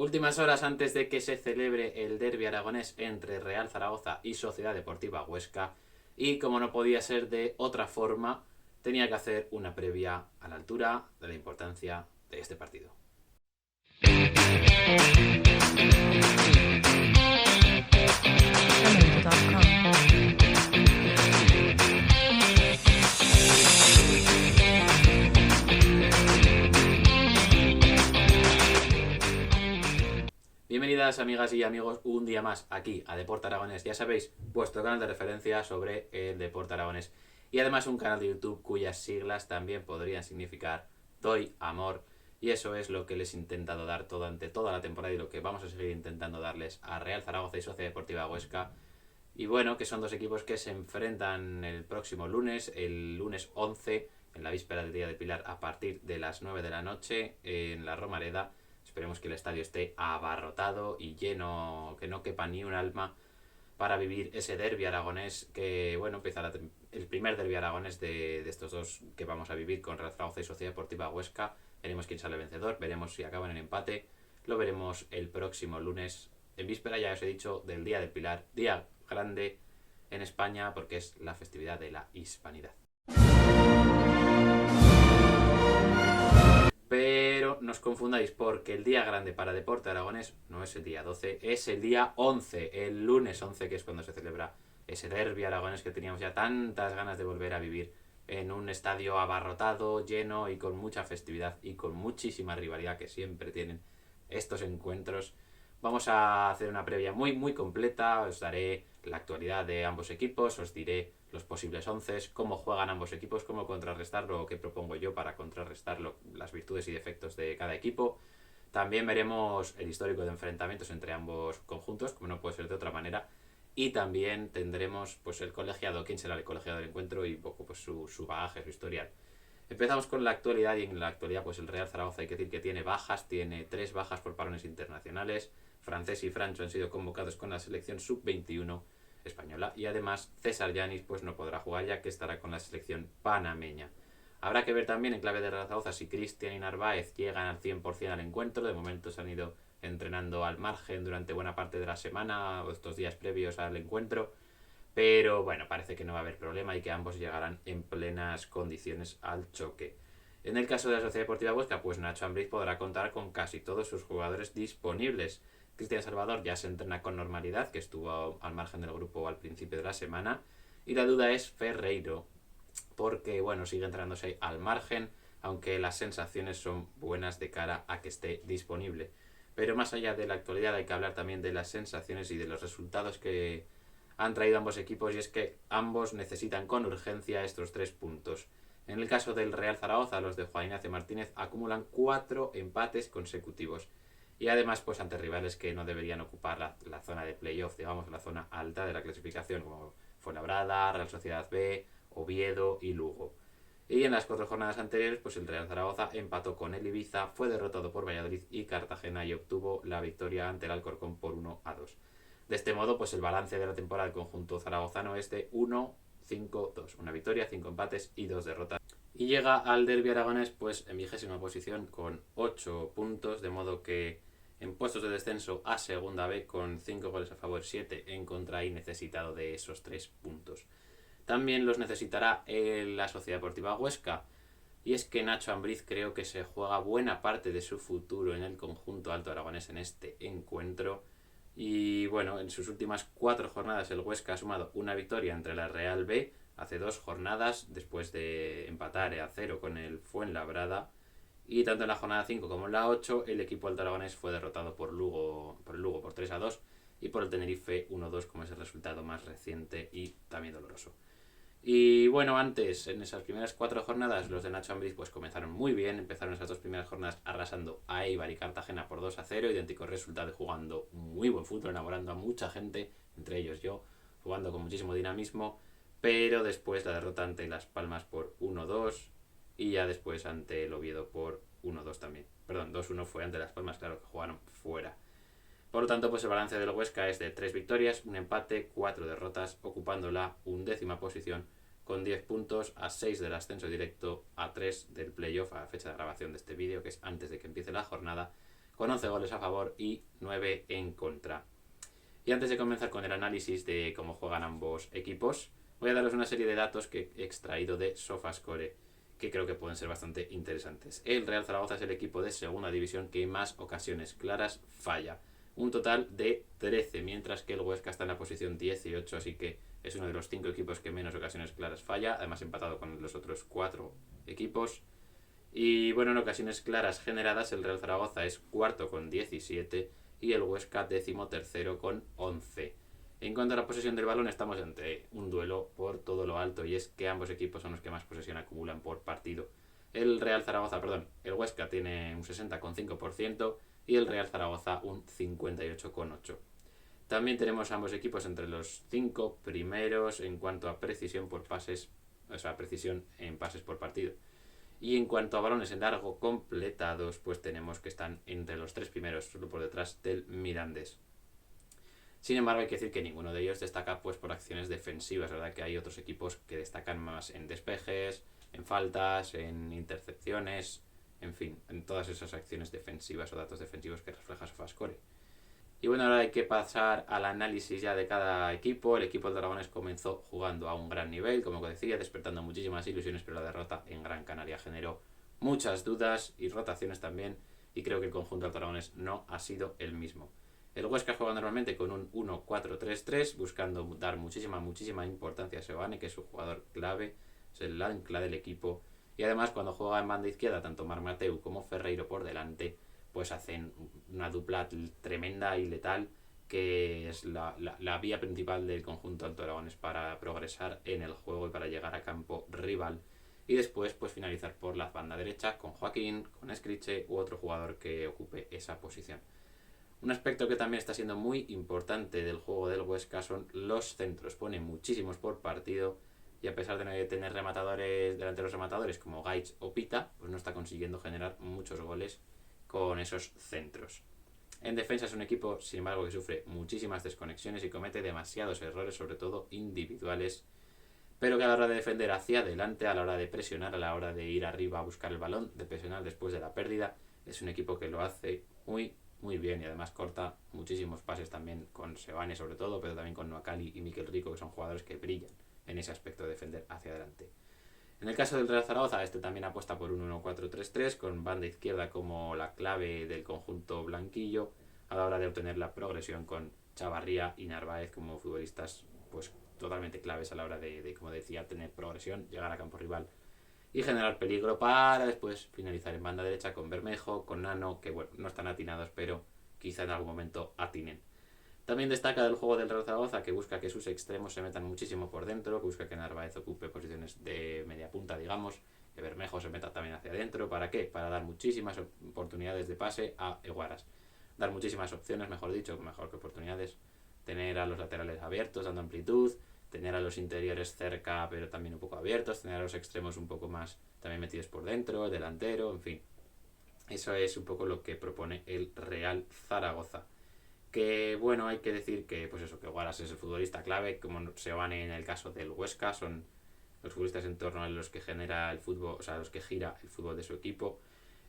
Últimas horas antes de que se celebre el derbi aragonés entre Real Zaragoza y Sociedad Deportiva Huesca. Y como no podía ser de otra forma, tenía que hacer una previa a la altura de la importancia de este partido. Bienvenidas amigas y amigos un día más aquí a Deporte Aragonés. Ya sabéis, vuestro canal de referencia sobre el deporte aragonés. Y además un canal de YouTube cuyas siglas también podrían significar Doy Amor. Y eso es lo que les he intentado dar durante toda la temporada y lo que vamos a seguir intentando darles a Real Zaragoza y Sociedad Deportiva Huesca. Y bueno, que son dos equipos que se enfrentan el próximo lunes, el lunes 11, en la víspera del Día de Pilar, a partir de las 9 de la noche en la Romareda. Esperemos que el estadio esté abarrotado y lleno, que no quepa ni un alma para vivir ese derbi aragonés que, bueno, empieza el primer derbi aragonés de estos dos que vamos a vivir con Real Zaragoza y Sociedad Deportiva Huesca. Veremos quién sale vencedor, veremos si acaban en empate. Lo veremos el próximo lunes, en víspera, ya os he dicho, del Día del Pilar, día grande en España porque es la festividad de la Hispanidad. Pero no os confundáis porque el día grande para Deporte Aragonés no es el día 12, es el día 11, el lunes 11, que es cuando se celebra ese derbi aragonés que teníamos ya tantas ganas de volver a vivir en un estadio abarrotado, lleno y con mucha festividad y con muchísima rivalidad que siempre tienen estos encuentros. Vamos a hacer una previa muy completa, os daré la actualidad de ambos equipos, os diré los posibles 11, cómo juegan ambos equipos, cómo contrarrestarlo o qué propongo yo para contrarrestarlo, las virtudes y defectos de cada equipo. También veremos el histórico de enfrentamientos entre ambos conjuntos, como no puede ser de otra manera. Y también tendremos pues el colegiado, quién será el colegiado del encuentro y un poco pues su bagaje, su historial. Empezamos con la actualidad y en la actualidad pues el Real Zaragoza hay que decir que tiene bajas, tiene 3 bajas por parones internacionales. Francés y Francho han sido convocados con la selección sub-21 española y además César Yanis pues no podrá jugar ya que estará con la selección panameña. Habrá que ver también en clave de Real Zaragoza si Cristian y Narváez llegan al 100% al encuentro. De momento se han ido entrenando al margen durante buena parte de la semana o estos días previos al encuentro. Pero bueno, parece que no va a haber problema y que ambos llegarán en plenas condiciones al choque. En el caso de la Sociedad Deportiva Huesca, pues Nacho Ambriz podrá contar con casi todos sus jugadores disponibles. Cristian Salvador ya se entrena con normalidad, que estuvo al margen del grupo al principio de la semana. Y la duda es Ferreiro, porque bueno, sigue entrenándose al margen, aunque las sensaciones son buenas de cara a que esté disponible. Pero más allá de la actualidad hay que hablar también de las sensaciones y de los resultados que han traído ambos equipos y es que ambos necesitan con urgencia estos 3 puntos. En el caso del Real Zaragoza, los de Juan Ignacio Martínez acumulan 4 empates consecutivos. Y además, pues ante rivales que no deberían ocupar la zona de playoff, digamos, la zona alta de la clasificación, como Fuenlabrada, Real Sociedad B, Oviedo y Lugo. Y en las 4 jornadas anteriores, pues el Real Zaragoza empató con el Ibiza, fue derrotado por Valladolid y Cartagena y obtuvo la victoria ante el Alcorcón por 1-2. De este modo, pues el balance de la temporada del conjunto zaragozano es de 1-5-2. Una victoria, 5 empates y 2 derrotas. Y llega al derbi aragonés pues en 20ª posición con 8 puntos, de modo que en puestos de descenso a segunda B con 5 goles a favor, 7 en contra y necesitado de esos 3 puntos. También los necesitará la Sociedad Deportiva Huesca. Y es que Nacho Ambriz creo que se juega buena parte de su futuro en el conjunto alto aragonés en este encuentro. Y bueno, en sus últimas 4 jornadas el Huesca ha sumado una victoria entre la Real B hace 2 jornadas después de empatar a 0 con el Fuenlabrada. Y tanto en la jornada 5 como en la 8 el equipo alto aragonés fue derrotado por el Lugo por 3-2 y por el Tenerife 1-2 como es el resultado más reciente y también doloroso. Y bueno, antes, en esas primeras 4 jornadas, los de Nacho Ambriz pues comenzaron muy bien. Empezaron esas 2 primeras jornadas arrasando a Eibar y Cartagena por 2-0, idéntico resultado, jugando muy buen fútbol, enamorando a mucha gente, entre ellos yo, jugando con muchísimo dinamismo. Pero después la derrota ante Las Palmas por 1-2 y ya después ante el Oviedo por 1-2 también. Perdón, 2-1 fue ante Las Palmas, claro que jugaron fuera. Por lo tanto, pues el balance del Huesca es de 3 victorias, un empate, 4 derrotas, ocupando la 11ª posición con 10 puntos, a 6 del ascenso directo, a 3 del playoff a la fecha de grabación de este vídeo, que es antes de que empiece la jornada, con 11 goles a favor y 9 en contra. Y antes de comenzar con el análisis de cómo juegan ambos equipos, voy a daros una serie de datos que he extraído de Sofascore, que creo que pueden ser bastante interesantes. El Real Zaragoza es el equipo de segunda división que más ocasiones claras falla, un total de 13, mientras que el Huesca está en la posición 18, así que es uno de los 5 equipos que menos ocasiones claras falla, además empatado con los otros 4 equipos. Y bueno, en ocasiones claras generadas el Real Zaragoza es cuarto con 17 y el Huesca 13º con 11. En cuanto a la posesión del balón, estamos ante un duelo por todo lo alto, y es que ambos equipos son los que más posesión acumulan por partido. El Huesca tiene un 60,5% y el Real Zaragoza un 58,8%. También tenemos ambos equipos entre los 5 primeros en cuanto a precisión por pases, o sea, precisión en pases por partido. Y en cuanto a balones en largo completados, pues tenemos que están entre los 3 primeros, solo por detrás del Mirandés. Sin embargo, hay que decir que ninguno de ellos destaca pues por acciones defensivas, ¿verdad? Que hay otros equipos que destacan más en despejes, en faltas, en intercepciones, en fin, en todas esas acciones defensivas o datos defensivos que refleja Sofascore. Y bueno, ahora hay que pasar al análisis ya de cada equipo. El equipo del Dragones comenzó jugando a un gran nivel, como decía, despertando muchísimas ilusiones, pero la derrota en Gran Canaria generó muchas dudas y rotaciones también, y creo que el conjunto del Dragones no ha sido el mismo. El Huesca juega normalmente con un 1-4-3-3, buscando dar muchísima importancia a Seoane, que es su jugador clave, es el ancla del equipo. Y además, cuando juega en banda izquierda, tanto Marc Mateu como Ferreiro por delante, pues hacen una dupla tremenda y letal, que es la vía principal del conjunto Alto Aragones para progresar en el juego y para llegar a campo rival. Y después pues finalizar por la banda derecha con Joaquín, con Escriche u otro jugador que ocupe esa posición. Un aspecto que también está siendo muy importante del juego del Huesca son los centros. Pone muchísimos por partido, y a pesar de tener delanteros rematadores como Gaich o Pita, pues no está consiguiendo generar muchos goles con esos centros. En defensa es un equipo, sin embargo, que sufre muchísimas desconexiones y comete demasiados errores, sobre todo individuales, pero que a la hora de defender hacia adelante, a la hora de presionar, a la hora de ir arriba a buscar el balón, de presionar después de la pérdida, es un equipo que lo hace muy bien, y además corta muchísimos pases también con Seoane sobre todo, pero también con Noakali y Miquel Rico, que son jugadores que brillan en ese aspecto de defender hacia adelante. En el caso del Real Zaragoza, este también apuesta por un 1-4-3-3, con banda izquierda como la clave del conjunto blanquillo, a la hora de obtener la progresión, con Chavarría y Narváez como futbolistas pues totalmente claves a la hora de, como decía, tener progresión, llegar a campo rival y generar peligro, para después finalizar en banda derecha con Bermejo, con Nano, que bueno, no están atinados, pero quizá en algún momento atinen. También destaca del juego del Real Zaragoza que busca que sus extremos se metan muchísimo por dentro, que busca que Narváez ocupe posiciones de media punta, digamos, que Bermejo se meta también hacia adentro. ¿Para qué? Para dar muchísimas oportunidades de pase a Eguaras. Dar muchísimas opciones, mejor dicho, mejor que oportunidades. Tener a los laterales abiertos, dando amplitud, tener a los interiores cerca pero también un poco abiertos, tener a los extremos un poco más también metidos por dentro, el delantero, en fin. Eso es un poco lo que propone el Real Zaragoza. Que bueno, hay que decir que pues eso, que Guaras es el futbolista clave, como Seoane en el caso del Huesca, son los futbolistas en torno a los que genera el fútbol, o sea, los que gira el fútbol de su equipo.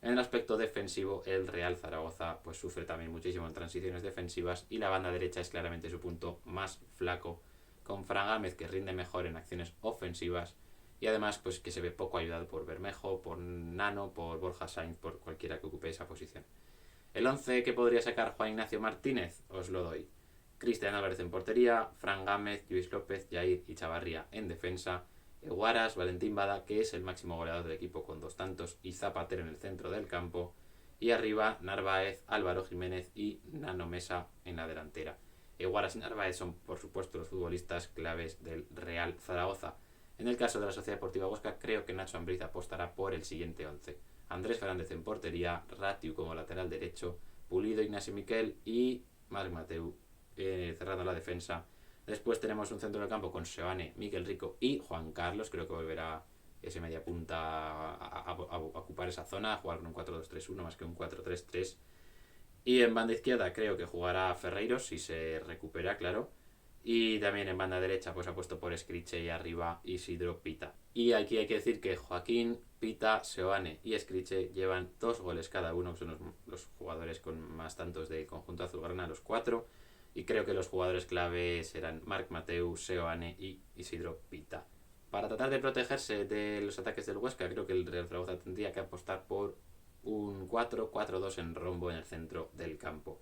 En el aspecto defensivo, el Real Zaragoza pues sufre también muchísimo en transiciones defensivas, y la banda derecha es claramente su punto más flaco, con Fran Gámez, que rinde mejor en acciones ofensivas, y además pues que se ve poco ayudado por Bermejo, por Nano, por Borja Sainz, por cualquiera que ocupe esa posición. El 11 que podría sacar Juan Ignacio Martínez os lo doy. Cristian Álvarez en portería, Fran Gámez, Luis López, Jair y Chavarría en defensa, Eguaras, Valentín Bada, que es el máximo goleador del equipo con 2 tantos, y Zapatero en el centro del campo, y arriba Narváez, Álvaro Jiménez y Nano Mesa en la delantera. Eguaras y Narváez son por supuesto los futbolistas claves del Real Zaragoza. En el caso de la Sociedad Deportiva Huesca, creo que Nacho Ambriz apostará por el siguiente 11. Andrés Fernández en portería, Ratiu como lateral derecho, Pulido, Ignacio Miquel y Marc Mateu cerrando la defensa. Después tenemos un centro del campo con Seoane, Miquel Rico y Juan Carlos. Creo que volverá ese media punta a ocupar esa zona, a jugar con un 4-2-3-1 más que un 4-3-3. Y en banda izquierda creo que jugará Ferreiro, si se recupera, claro. Y también en banda derecha pues ha puesto por Escriche y arriba Isidro Pita. Y aquí hay que decir que Joaquín, Pita, Seoane y Escriche llevan 2 goles cada uno, que son los jugadores con más tantos del conjunto azulgrana, los 4. Y creo que los jugadores clave serán Marc Mateu, Seoane y Isidro Pita. Para tratar de protegerse de los ataques del Huesca, creo que el Real Zaragoza tendría que apostar por un 4-4-2 en rombo en el centro del campo,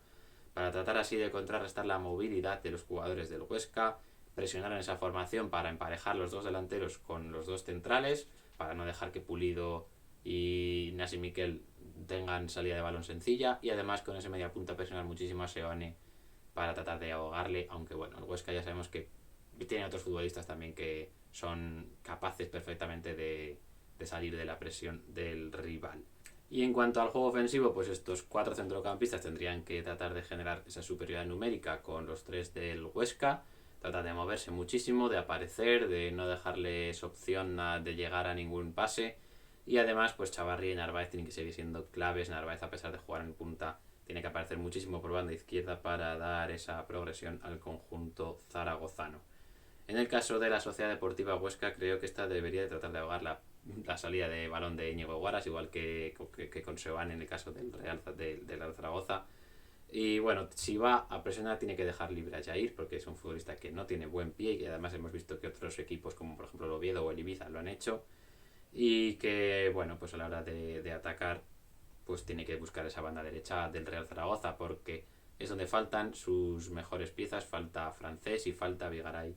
para tratar así de contrarrestar la movilidad de los jugadores del Huesca, presionar en esa formación para emparejar los dos delanteros con los dos centrales, para no dejar que Pulido y Nasi Miquel tengan salida de balón sencilla, y además con ese media punta presionar muchísimo a Seoane para tratar de ahogarle, aunque bueno, el Huesca ya sabemos que tiene otros futbolistas también que son capaces perfectamente de salir de la presión del rival. Y en cuanto al juego ofensivo, pues estos 4 centrocampistas tendrían que tratar de generar esa superioridad numérica con los 3 del Huesca, tratar de moverse muchísimo, de aparecer, de no dejarles opción de llegar a ningún pase. Y además, pues Chavarri y Narváez tienen que seguir siendo claves. Narváez, a pesar de jugar en punta, tiene que aparecer muchísimo por banda izquierda para dar esa progresión al conjunto zaragozano. En el caso de la Sociedad Deportiva Huesca, creo que esta debería de tratar de ahogar la salida de balón de Íñigo Guaras, igual que con Seoane en el caso del Real Zaragoza. Y bueno, si va a presionar tiene que dejar libre a Jair, porque es un futbolista que no tiene buen pie y además hemos visto que otros equipos como por ejemplo el Oviedo o el Ibiza lo han hecho. Y que bueno, pues a la hora de atacar pues tiene que buscar esa banda derecha del Real Zaragoza, porque es donde faltan sus mejores piezas, falta Francés y falta Vigaray.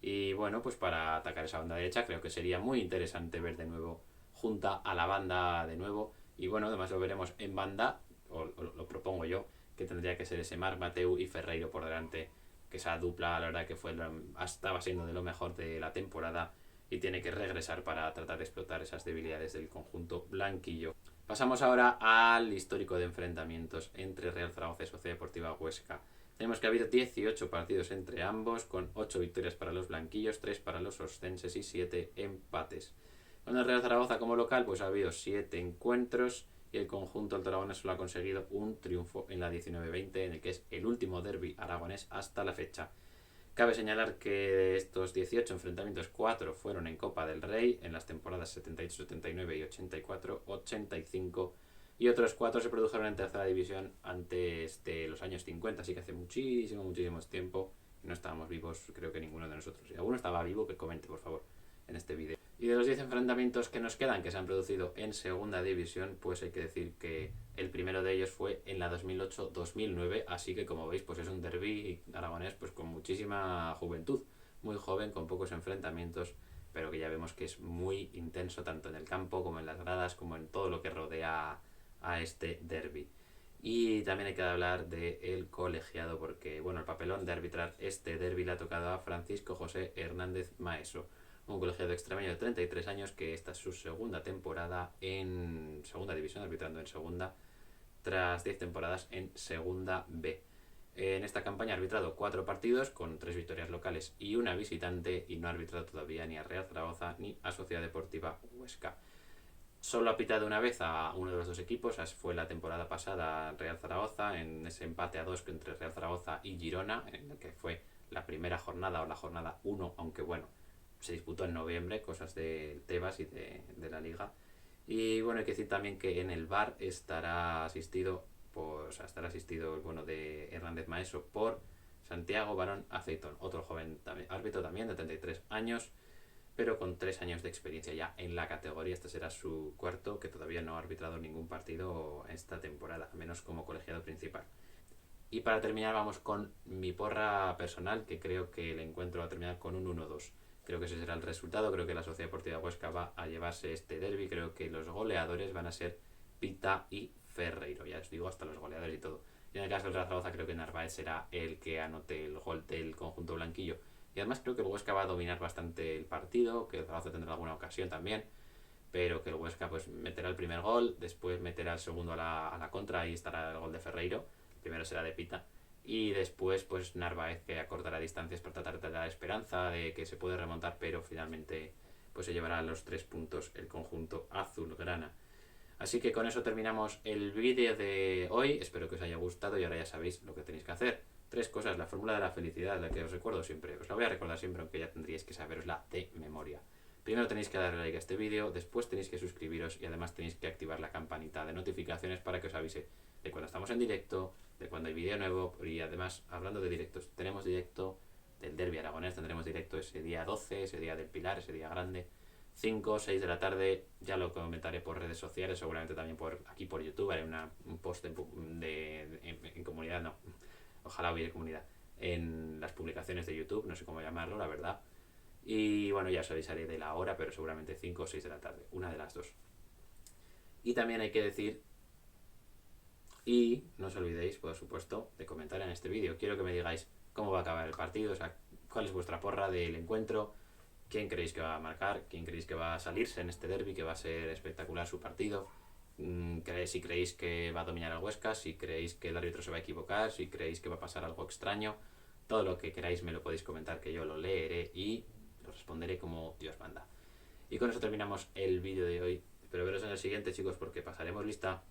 Y bueno, pues para atacar esa banda derecha creo que sería muy interesante ver de nuevo junta a la banda de nuevo. Y bueno, además lo veremos en banda, o lo propongo yo, que tendría que ser ese Marc Mateu y Ferreiro por delante, que esa dupla la verdad que estaba siendo de lo mejor de la temporada y tiene que regresar para tratar de explotar esas debilidades del conjunto blanquillo. Pasamos ahora al histórico de enfrentamientos entre Real Zaragoza y Sociedad Deportiva Huesca. Tenemos que ha habido 18 partidos entre ambos, con 8 victorias para los blanquillos, 3 para los oscenses y 7 empates. Con el Real Zaragoza como local, pues ha habido 7 encuentros y el conjunto altaragonés solo ha conseguido un triunfo en la 19-20, en el que es el último derbi aragonés hasta la fecha. Cabe señalar que de estos 18 enfrentamientos, 4 fueron en Copa del Rey en las temporadas 78-79 y 84-85, y otros 4 se produjeron en tercera división antes de los años 50, así que hace muchísimo tiempo y no estábamos vivos, creo que ninguno de nosotros. Si alguno estaba vivo, que comente por favor en este vídeo. Y de los 10 enfrentamientos que nos quedan, que se han producido en segunda división, pues hay que decir que el primero de ellos fue en la 2008-2009, así que como veis pues es un derbi aragonés pues con muchísima juventud, muy joven, con pocos enfrentamientos, pero que ya vemos que es muy intenso tanto en el campo como en las gradas, como en todo lo que rodea a este derbi. Y también hay que hablar del colegiado, porque bueno, el papelón de arbitrar este derbi le ha tocado a Francisco José Hernández Maeso, un colegiado extremeño de 33 años que esta es su segunda temporada en segunda división, arbitrando en segunda, tras 10 temporadas en segunda B. En esta campaña ha arbitrado 4 partidos con 3 victorias locales y una visitante, y no ha arbitrado todavía ni a Real Zaragoza ni a Sociedad Deportiva Huesca. Solo ha pitado una vez a uno de los dos equipos, fue la temporada pasada Real Zaragoza, en ese empate a 2 entre Real Zaragoza y Girona, en el que fue la primera jornada o la jornada 1, aunque bueno, se disputó en noviembre, cosas de Tebas y de la Liga. Y bueno, hay que decir también que en el VAR estará asistido el bueno de Hernández Maeso por Santiago Barón Aceitón, otro joven árbitro también de 33 años, pero con 3 años de experiencia ya en la categoría. Este será su cuarto, que todavía no ha arbitrado ningún partido esta temporada, al menos como colegiado principal. Y para terminar vamos con mi porra personal, que creo que el encuentro va a terminar con un 1-2. Creo que ese será el resultado, creo que la Sociedad Deportiva Huesca va a llevarse este derbi, creo que los goleadores van a ser Pita y Ferreiro, ya os digo, hasta los goleadores y todo. Y en el caso del Real Zaragoza creo que Narváez será el que anote el gol del conjunto blanquillo. Y además creo que el Huesca va a dominar bastante el partido, que el Zaragoza tendrá alguna ocasión también, pero que el Huesca pues meterá el primer gol, después meterá el segundo a la contra, ahí estará el gol de Ferreiro, el primero será de Pita, y después pues Narváez, que acortará distancias para tratar de dar esperanza de que se puede remontar, pero finalmente pues se llevará los 3 puntos el conjunto azulgrana. Así que con eso terminamos el vídeo de hoy, espero que os haya gustado y ahora ya sabéis lo que tenéis que hacer. 3 cosas, la fórmula de la felicidad, la que os recuerdo siempre. Os la voy a recordar siempre, aunque ya tendríais que saberosla de memoria. Primero tenéis que darle like a este vídeo, después tenéis que suscribiros y además tenéis que activar la campanita de notificaciones para que os avise de cuando estamos en directo, de cuando hay vídeo nuevo. Y además, hablando de directos, tenemos directo del Derbi aragonés, tendremos directo ese día 12, ese día del Pilar, ese día grande. 5, 6 de la tarde, ya lo comentaré por redes sociales, seguramente también aquí por YouTube, haré un post en comunidad, no, ojalá hubiera comunidad, en las publicaciones de YouTube, no sé cómo llamarlo, la verdad. Y bueno, ya os avisaré de la hora, pero seguramente 5 o 6 de la tarde, una de las dos. Y también hay que decir, y no os olvidéis, por supuesto, de comentar en este vídeo. Quiero que me digáis cómo va a acabar el partido, o sea, cuál es vuestra porra del encuentro, quién creéis que va a marcar, quién creéis que va a salirse en este derbi, que va a ser espectacular su partido. Si creéis que va a dominar el Huesca, si creéis que el árbitro se va a equivocar, si creéis que va a pasar algo extraño. Todo lo que queráis me lo podéis comentar, que yo lo leeré y lo responderé como Dios manda. Y con eso terminamos el vídeo de hoy. Espero veros en el siguiente, chicos, porque pasaremos lista.